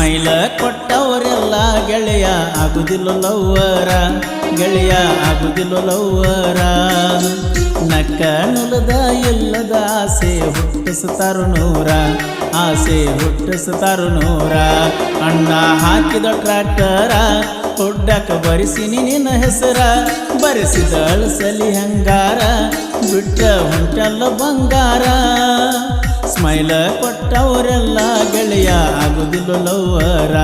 ಸ್ಮೈಲ ಕೊಟ್ಟವರೆಲ್ಲ ಗೆಳೆಯ ಆಗುದಿಲ್ಲ ಲವ್ವರ, ಗೆಳೆಯ ಆಗುದಿಲ್ಲ ಲವ್ವರ. ನಕ್ಕ ನುಲದ ಇಲ್ಲದ ಆಸೆ ಹುಟ್ಟಿಸುತ್ತಾರು ನೂರ, ಆಸೆ ಹುಟ್ಟಿಸುತ್ತಾರು ನೂರ. ಅಣ್ಣ ಹಾಕಿದ ಟ್ರ್ಯಾಕ್ಟರ ಕೊಡ್ಡಕ ಬರಿಸಿನಿ ನಿನ್ನ ಹೆಸರ, ಬರೆಸಿದ ಅಳಸಲಿ ಹಂಗಾರ ಬಿಟ್ಟ ಹೊಂಟಲ್ಲ ಬಂಗಾರ. ಸ್ಮೈಲ ಕೊಟ್ಟವರೆಲ್ಲ ಗೆಳೆಯ ಆಗುದಿಲ್ಲ ಲವ್ವರ.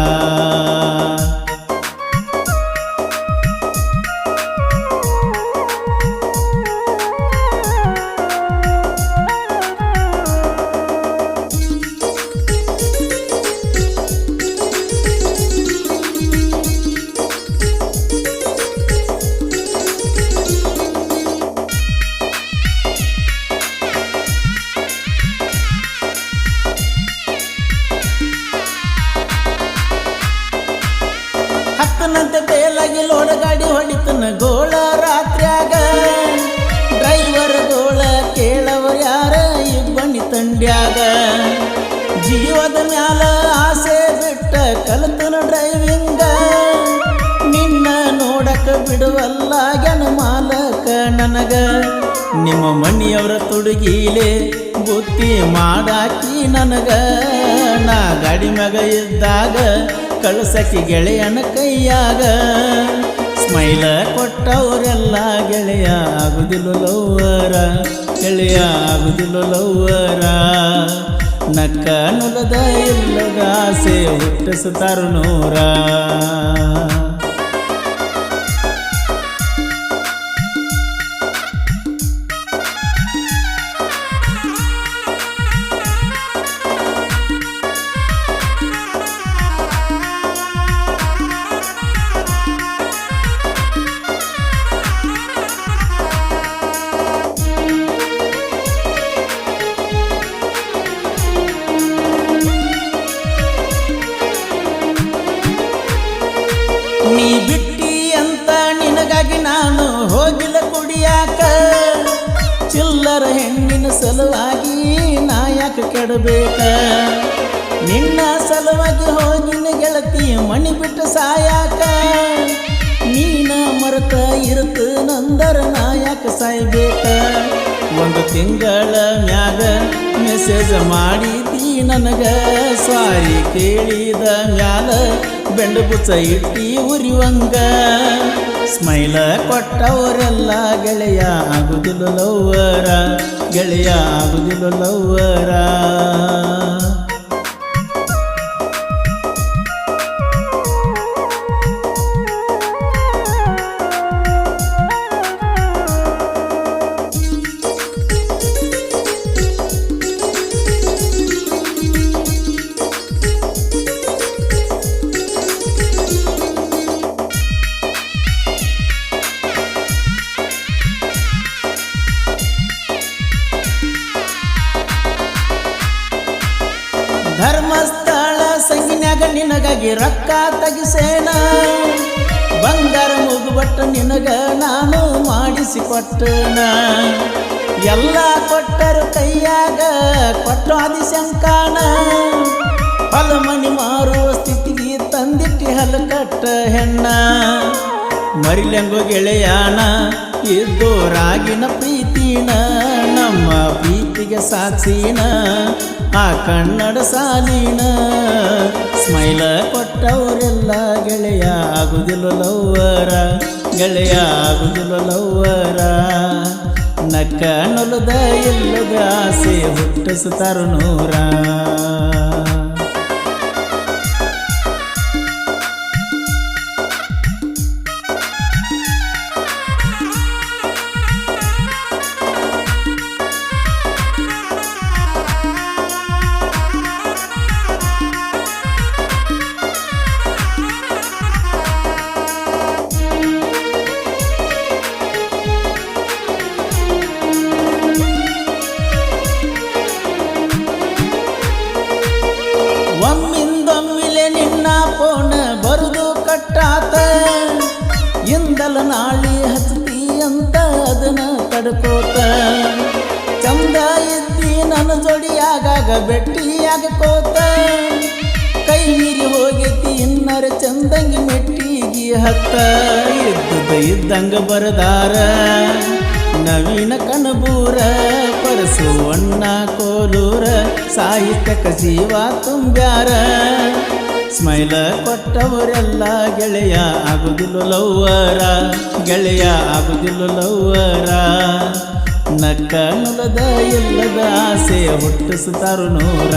ಹತ್ತನಂತೆ ಬೇಲಾಗಿ ಲೋಡ ಗಾಡಿ ಹೊಡಿತನ ಗೋಳ ರಾತ್ರ್ಯಾಗ, ಡ್ರೈವರ್ ಗೋಳ ಕೇಳವರು ಯಾರ ಇಬ್ಬಣಿ ತಂಡ್ಯಾಗ. ಜೀವದ ಮ್ಯಾಲ ಆಸೆ ಬಿಟ್ಟ ಕಲಿತನ ಡ್ರೈವಿಂಗ, ನಿನ್ನ ನೋಡಕ ಬಿಡುವಲ್ಲ ಗೆನ ಮಾಲಕ ನನಗ. ನಿಮ್ಮ ಮಣಿಯವರ ತುಡುಗಿಲೆ ಬುತ್ತಿ ಮಾಡಾಕಿ ನನಗ, ನಾ ಗಾಡಿ ಮ್ಯಾಗ ಇದ್ದಾಗ ಕಳಸಕಿ ಗೆಳೆಯನ ಕೈಯಾಗ. ಸ್ಮೈಲ ಕೊಟ್ಟವರೆಲ್ಲ ಗೆಳೆಯ ಆಗುದಿಲ್ಲ ಲವ್ವರ, ಗೆಳೆಯ ಆಗುದಿಲ್ಲ ಲವ್ವರ. ನಕ್ಕ ನುಲದ ಇಲ್ಲದ ಆಸೆ ಹುಟ್ಟಿಸುತ್ತಾರು ನೂರ. ನೀ ಬಿಟ್ಟಿ ಅಂತ ನಿನಗಾಗಿ ನಾನು ಹೋಗಿಲ್ಲ ಕುಡಿಯಾಕ, ಚಿಲ್ಲರ ಹೆಣ್ಣಿನ ಸಲುವಾಗಿ ನಾಯಕ ಕೆಡಬೇಕ. ನಿನ್ನ ಸಲುವಾಗಿ ಹೋಗಿನ ಗೆಳತಿ ಮಣಿ ಬಿಟ್ಟು ಸಾಯಾಕ, ನೀನ ಮರೆತ ಇರುತ್ತ ನಂದರ ನಾಯಕ ಸಾಯ್ಬೇಕ. ಒಂದು ತಿಂಗಳ ಮ್ಯಾಗ ಮೆಸೇಜ್ ಮಾಡಿದಿ ನನಗ, ಸಾರಿ ಕೇಳಿದ ಮ್ಯಾಲ ಬೆಂಡು ಬುಚ್ಚ ಇಟ್ಟಿ ಉರಿವಂಗ. ಸ್ಮೈಲ ಕೊಟ್ಟವರೆಲ್ಲ ಗೆಳೆಯ ಆಗುದಿಲ್ಲ ಲವ್ವರ, ಗೆಳೆಯ ಆಗುದಿಲ್ಲ ಲವ್ವರ. ಧರ್ಮಸ್ಥಳ ಸಂಗಿನ್ಯಾಗ ನಿನಗಾಗಿ ರೊಕ್ಕ ತಗಿಸೇನ, ಬಂಗಾರ ಮುಗುಬಟ್ಟ ನಿನಗ ನಾನು ಮಾಡಿಸಿಕೊಟ್ಟನ. ಎಲ್ಲ ಕೊಟ್ಟರು ಕೈಯಾಗ ಕೊಟ್ಟು ಆದಿಶಂಕಾನ, ಹೊಲಮನಿ ಮಾರುವ ಸ್ಥಿತಿಗೆ ತಂದಿಟ್ಟಿ ಹಲಕಟ್ಟ ಹೆಣ್ಣ. ಮರಿಲೆಂಗು ಗೆಳೆಯಾನ ಇದ್ದೋರಾಗಿನ ಪ್ರೀತಿನ, ನಮ್ಮ ಪ್ರೀತಿಗೆ ಸಾಕ್ಷಿನ ಆ ಕನ್ನಡ ಸಾಲಿನ. ಸ್ಮೈಲ ಕೊಟ್ಟವರೆಲ್ಲ ಗೆಳೆಯ ಆಗುದಿಲ್ಲ ಲವ್ವರ, ಗೆಳೆಯ ಆಗುದಿಲ್ಲ ಲವ್ವರ. ನಕ್ಕ ನುಲದ ಇಲ್ಲದ ಆಸೆ ಹುಟ್ಟಿಸುತ್ತಾರು ನೂರ. ಒಮ್ಮಿಂದೊಮ್ಮಿಲೆ ನಿನ್ನ ಫೋನ್ ಬರುದು ಕಟ್ಟಾತ, ಇಂದಲ ನಾಳಿ ಹಚ್ತಿ ಅಂತ ಅದನ್ನ ತಡ್ಕೋತ. ಚಂದ ಇದ್ದಿ ನನ್ನ ಜೋಡಿ ಆಗಾಗ ಭೆಟ್ಟಿಯಾಗ ಕೋತ, ಕೈ ಮೀರಿ ಹೋಗೈತಿ ಇನ್ನರ ಚಂದಂಗಿ ಮೆಟ್ಟಿಗಿ ಹತ್ತ ಇದ್ದಂಗ ಬರದಾರ ನವೀನ ಕಣಬೂರ ಪರಸು ಅಣ್ಣ ಕೋಲೂರ ಸಾಹಿತ್ಯಕ ಜೀವ ತುಂಬ್ಯಾರ ಸ್ಮೈಲ ಕೊಟ್ಟವರೆಲ್ಲ ಗೆಳೆಯ ಆಗುದಿಲ್ಲ ಲವ್ವರ ಗೆಳೆಯ ಆಗುದಿಲ್ಲ ಲವ್ವರ ನಕ್ಕ ನುಲದ ಇಲ್ಲದ ಆಸೆ ಹುಟ್ಟಿಸುತ್ತಾರು ನೂರ